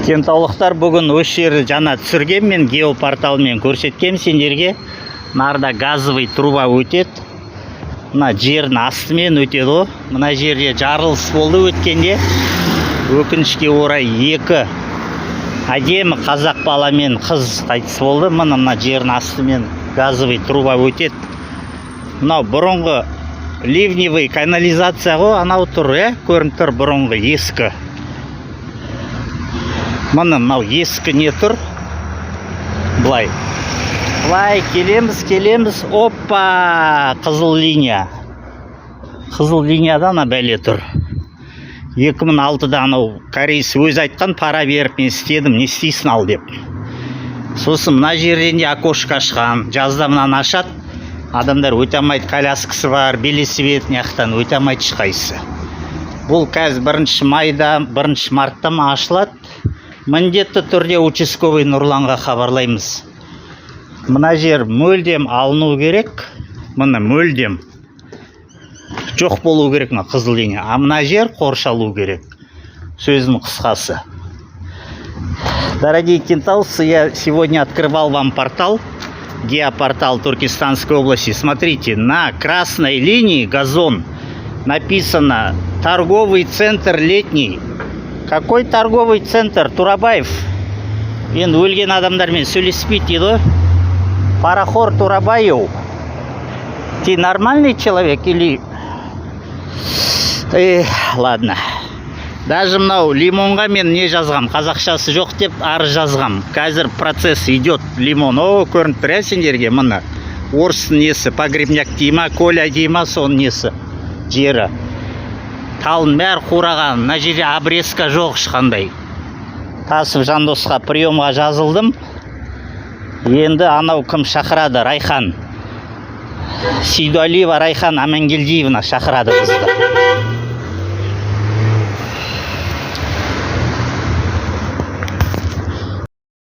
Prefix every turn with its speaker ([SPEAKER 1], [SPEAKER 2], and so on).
[SPEAKER 1] Кентаулықтар бүгін осы жерді жаңа түсірген, мен геопорталмен көрсеткен сендерге. Нарда газовый труба өтеді. Мына жердің астымен өтеді ғой. Мына жерде жарылыс болды өткенде. Өкінішке орай екі әдемі қазақ бала мен қыз қайтыс болды. Мына жердің астымен газовый труба өтеді. Мынау бұрынғы ливневый канализация ғой, анау тұр, көрініп тұр, бұрынғы ескі. Мынау ескі не тұр? Былай келеміз. Опа! Қызыл линия. Қызыл линияда ана бәле тұр. 2006-да анау корейс өз айтқан, пара беріп мен істедім, не істейсің ал деп. Сосын мына жерден де окошко ашқан. Жазда мынаны ашады. Адамдар өте алмайды, коляскасы бар, велосипед яқтан өте алмайды ешқайсысы. Бұл қазір 1 майда, 1 мартта ашылады. Міндетті түрде участковый Нұрланға хабарлаймыз. Мына жер мөлдем алыну керек. Мына мөлдем жоқ болу керек, мына қызыл линия. А мына жер қоршалу керек. Сөзім қысқасы. Дорогие кентауцы, я сегодня открывал вам портал, геопортал Туркестанской области. Смотрите, на красной линии газон написано торговый центр летний. Какой торговый центр, Турабаев? Енді өлген адамдармен сөйлеспейді дейді. Парахор Турабаев. Ты нормальный человек или... Ладно. Даже мынау лимонға мен не жазғам, қазақшасы жоқ деп арыз жазғам. Қазір процесс идет. Лимон, көрініп тұр сендерге, мына орыс несі, погребняк дейма, коля дейма, соның несі, жері. Талын бәр қураған, мына жерде обрезка жоқ ешқандай. Тасып Жандосқа приемға жазылдым. Енді анау кім шақырады? Райхан. Сейдуалиева Райхан Амангелдиевна шақырады бізді.